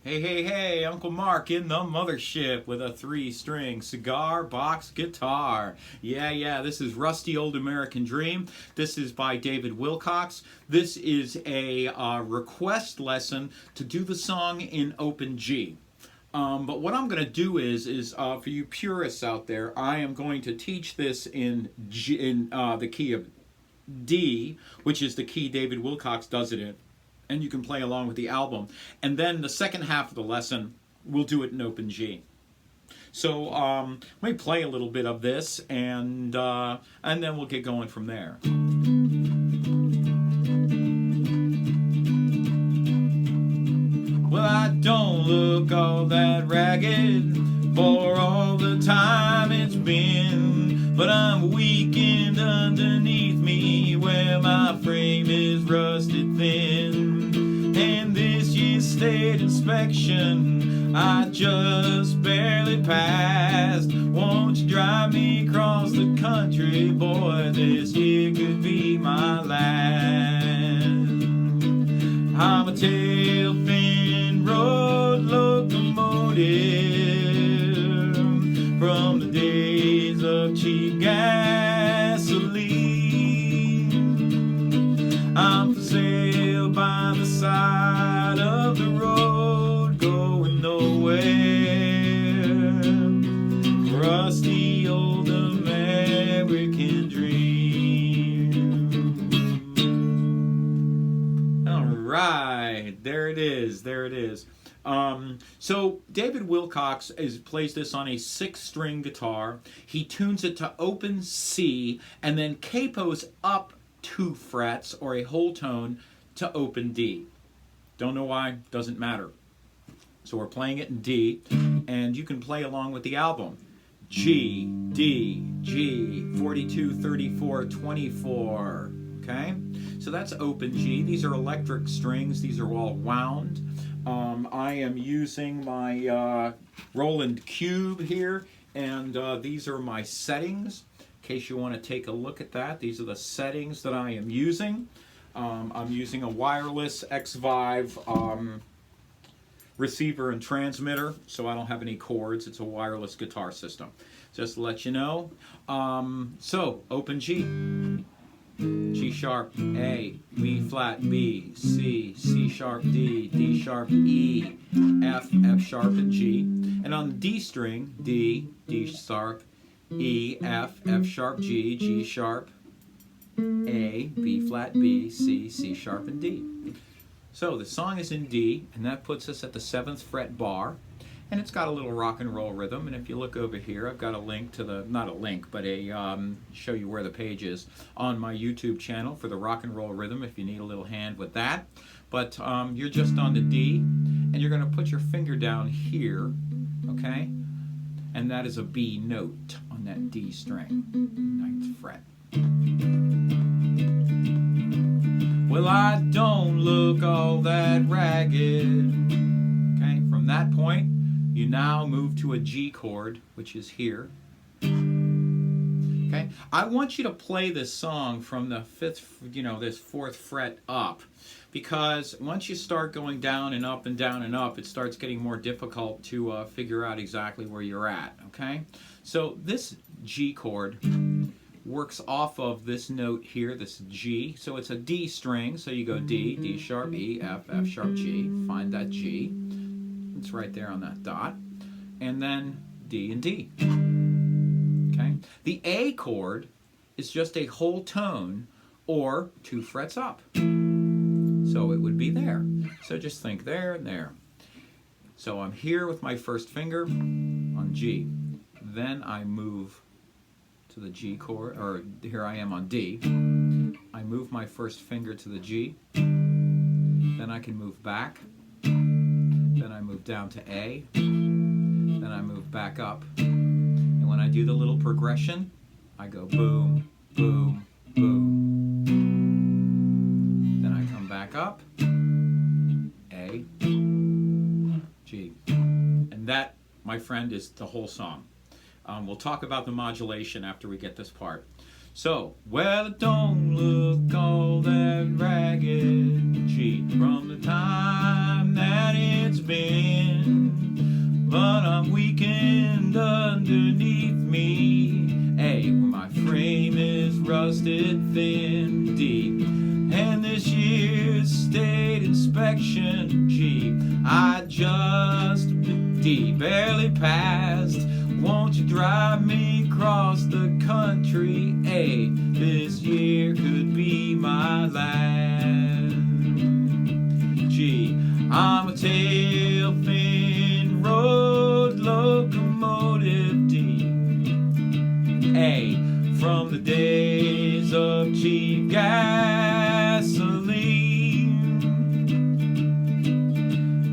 Hey, hey, hey, Uncle Mark in the mothership with a 3-string cigar box guitar. Yeah, this is Rusty Old American Dream. This is by David Wilcox. This is a request lesson to do the song in open G. But what I'm going to do is for you purists out there, I am going to teach this in the key of D, which is the key David Wilcox does it in. And you can play along with the album. And then the second half of the lesson, we'll do it in open G. So let me play a little bit of this, and then we'll get going from there. Well, I don't look all that ragged for all the time it's been, but I'm weakened underneath me where my frame is rusted thin. And this year's state inspection I just barely passed. Won't you drive me across the country, boy? This year could be my last. I'm a tail fin road locomotive from the days of cheap gasoline. I'm for sale by the side of the road, going nowhere. Rusty old American dream. All right, there it is. So David Wilcox plays this on a 6-string guitar. He tunes it to open C and then capos up 2 frets or a whole tone to open D. Don't know why, doesn't matter. So we're playing it in D, and you can play along with the album. G, D, G, 42, 34, 24. Okay? So that's open G. These are electric strings. These are all wound. I am using my Roland Cube here, and these are my settings. In case you want to take a look at that, these are the settings that I am using. I'm using a wireless X-Vive receiver and transmitter, so I don't have any cords. It's a wireless guitar system. Just to let you know. So, open G. G sharp, A, B flat, B, C, C sharp, D, D sharp, E, F, F sharp, and G. And on the D string, D, D sharp, E, F, F sharp, G, G sharp, A, B flat, B, C, C sharp, and D. So the song is in D, and that puts us at the 7th fret bar. And it's got a little rock and roll rhythm. And if you look over here, I've got a link to the, not a link, but a show you where the page is on my YouTube channel for the rock and roll rhythm if you need a little hand with that. But you're just on the D, and you're going to put your finger down here, okay? And that is a B note on that D string, 9th fret. Well, I don't look all that ragged. Okay, from that point, you now move to a G chord, which is here. Okay, I want you to play this song from the 5th, this 4th fret up, because once you start going down and up and down and up, it starts getting more difficult to figure out exactly where you're at. Okay, so this G chord works off of this note here, this G. So it's a D string, so you go D, D sharp, E, F, F sharp, G. Find that G. It's right there on that dot. And then D and D. Okay? The A chord is just a whole tone or 2 frets up. So it would be there. So just think there and there. So I'm here with my first finger on G. Then I move to the G chord, or here I am on D. I move my first finger to the G. Then I can move back. Then I move down to A. Then I move back up. And when I do the little progression, I go boom, boom, boom. Then I come back up. A, G. And that, my friend, is the whole song. We'll talk about the modulation after we get this part. So, well, it don't look all that ragged, G, from the time that it's been. but I'm weakened underneath me. A, my frame is rusted thin. D, and this year's state inspection. G, I just, D, barely passed. Won't you drive me across the country? A, this year could be my last. G, I'm a tail fin road locomotive. D, A, from the days of cheap gasoline.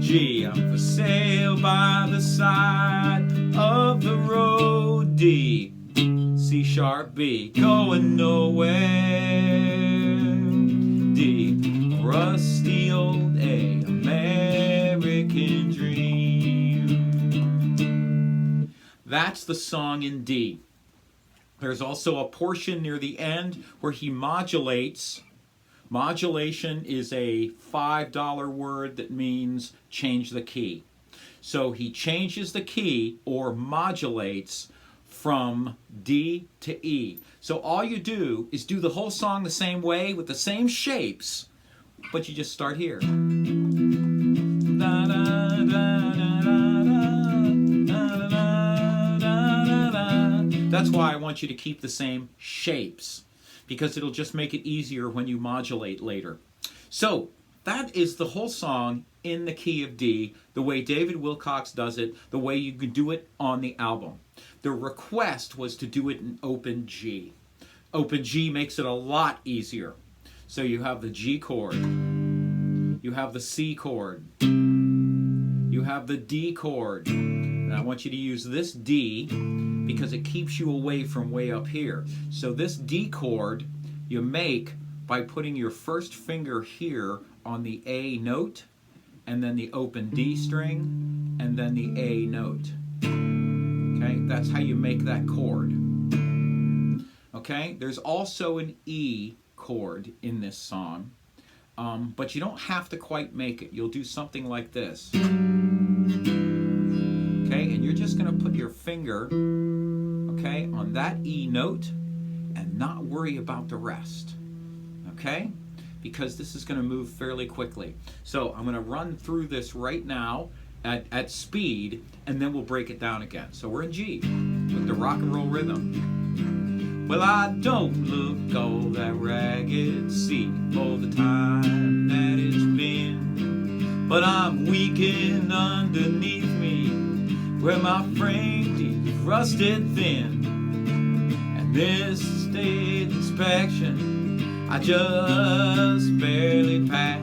G, I'm for sale by the side of the road. D, C sharp B, going nowhere. D, rusty old A, American dream. That's the song in D. There's also a portion near the end where he modulates. Modulation is a $5 word that means change the key. So he changes the key or modulates from D to E. So all you do is do the whole song the same way with the same shapes, but you just start here. That's why I want you to keep the same shapes, because it'll just make it easier when you modulate later. So that is the whole song in the key of D, the way David Wilcox does it, the way you could do it on the album. The request was to do it in open G. Open G makes it a lot easier. So you have the G chord, you have the C chord, you have the D chord. And I want you to use this D because it keeps you away from way up here. So this D chord you make by putting your first finger here on the A note, and then the open D string, and then the A note. Okay, that's how you make that chord. Okay, there's also an E chord in this song, but you don't have to quite make it. You'll do something like this. Okay, and you're just going to put your finger, okay, on that E note and not worry about the rest. Okay, because this is going to move fairly quickly. So I'm going to run through this right now at speed, and then we'll break it down again. So we're in G with the rock and roll rhythm. Well, I don't look all that ragged, see, for the time that it's been, but I'm weakened underneath me, where my frame is rusted thin, and this state inspection I just barely passed.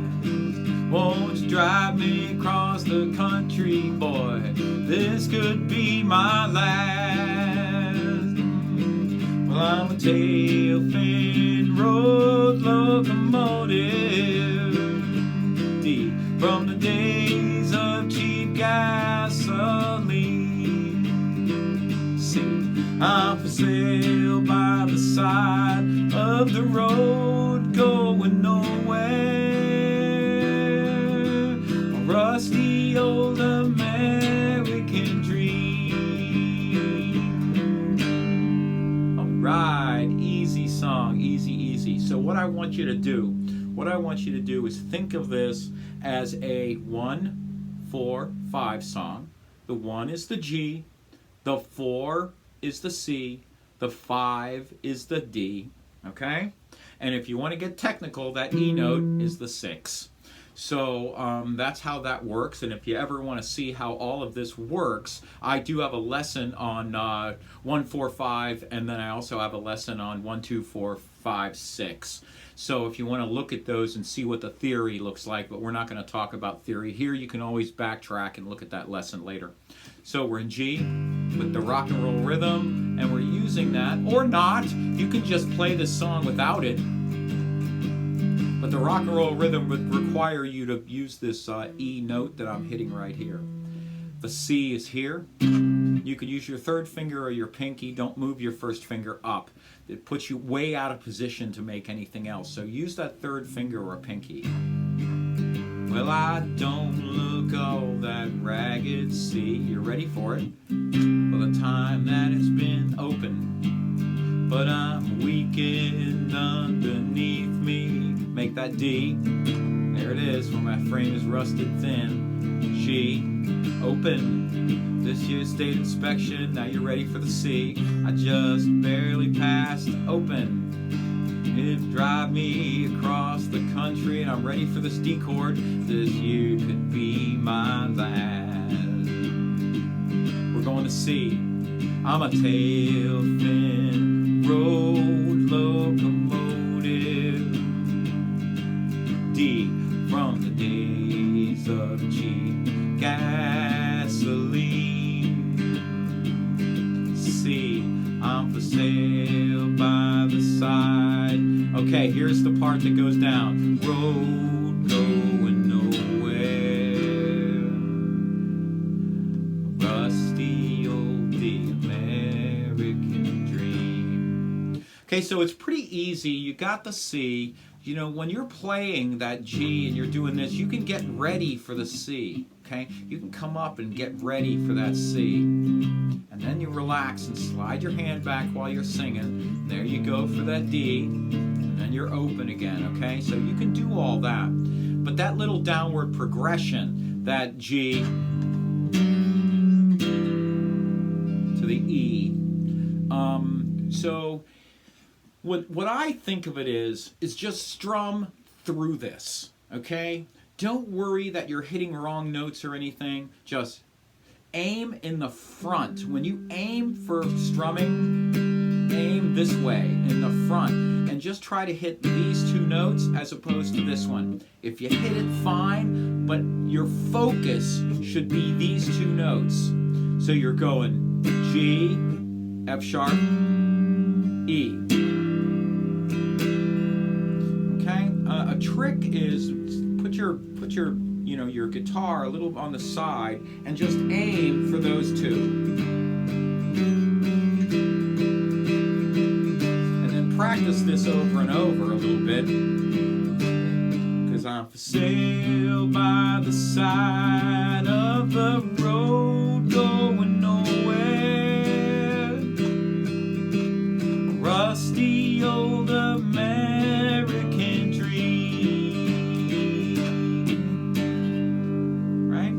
Won't you drive me across the country, boy? This could be my last. Well, I'm a tail fin road locomotive. D, from the days of cheap gasoline. C, I'm for sale by the side of the road, going nowhere. A rusty old American dream. Alright, easy song, easy, easy. So what I want you to do is think of this as a 1-4-5 song. The 1 is the G, the 4 is the C, the 5 is the D, okay? And if you want to get technical, that E note is the 6. So that's how that works. And if you ever want to see how all of this works, I do have a lesson on 1-4-5, and then I also have a lesson on 1-2-4-5-6. So if you want to look at those and see what the theory looks like, but we're not going to talk about theory here. You can always backtrack and look at that lesson later. So we're in G with the rock and roll rhythm, and we're using that, or not. You can just play this song without it. But the rock and roll rhythm would require you to use this E note that I'm hitting right here. The C is here. You could use your third finger or your pinky. Don't move your first finger up. It puts you way out of position to make anything else. So use that third finger or pinky. Well, I don't look all that ragged. it's C. You're ready for it. For the time that it's been open, but I'm weakened underneath me. Make that D. There it is, where my frame is rusted thin. G. Open. This year's state inspection. Now you're ready for the C. I just barely passed open. It'd drive me across the country, and I'm ready for this D chord. This year could be my last. We're going to C. I'm a tail fin road locomotive. D. From the days of cheap gasoline. C. I'm for sale by the side. Okay, here's the part that goes down. Road going nowhere. Rusty old the American dream. Okay, so it's pretty easy. You got the C. You know, when you're playing that G and you're doing this, you can get ready for the C. Okay? You can come up and get ready for that C. And then you relax and slide your hand back while you're singing. There you go for that D. And then you're open again, okay? So you can do all that. But that little downward progression, that G to the E. So what I think of it is just strum through this, okay? Don't worry that you're hitting wrong notes or anything. Just aim in the front. When you aim for strumming, aim this way in the front and just try to hit these two notes as opposed to this one. If you hit it, fine, but your focus should be these two notes. So you're going G, F sharp, E. Okay? A trick is put your your guitar a little on the side and just aim for those two. And then practice this over and over a little bit. 'Cause I'm for sale by the side of the road going nowhere. Rusty old American dream. Right?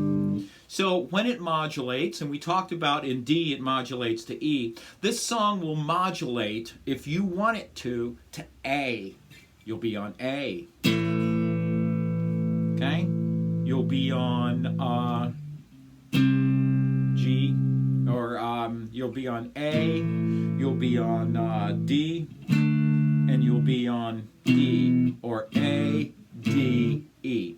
So when it modulates, and we talked about in D it modulates to E, this song will modulate, if you want it to A. You'll be on A. Okay? You'll be on G, or you'll be on A, you'll be on D, and you'll be on E, or A, D, E.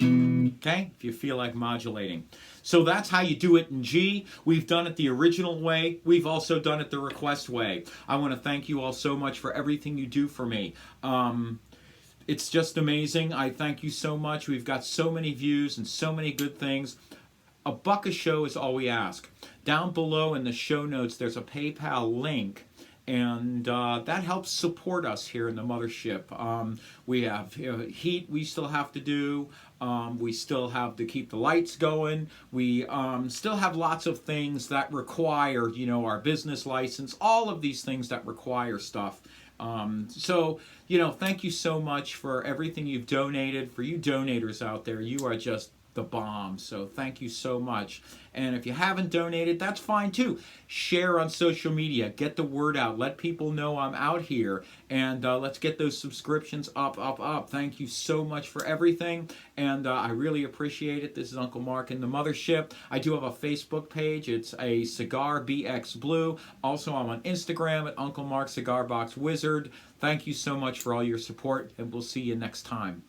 Okay? If you feel like modulating. So that's how you do it in G. We've done it the original way. We've also done it the request way. I want to thank you all so much for everything you do for me. It's just amazing. I thank you so much. We've got so many views and so many good things. $1 a show is all we ask. Down below in the show notes, there's a PayPal link, and that helps support us here in the mothership. We have heat we still have to do. We still have to keep the lights going. We still have lots of things that require, our business license, all of these things that require stuff. So, thank you so much for everything you've donated. For you donators out there, you are just the bomb. So thank you so much. And if you haven't donated, that's fine too. Share on social media. Get the word out. Let people know I'm out here. And let's get those subscriptions up, up, up. Thank you so much for everything. And I really appreciate it. This is Uncle Mark in the Mothership. I do have a Facebook page. It's a Cigar BX Blue. Also, I'm on Instagram at Uncle Mark Cigar Box Wizard. Thank you so much for all your support, and we'll see you next time.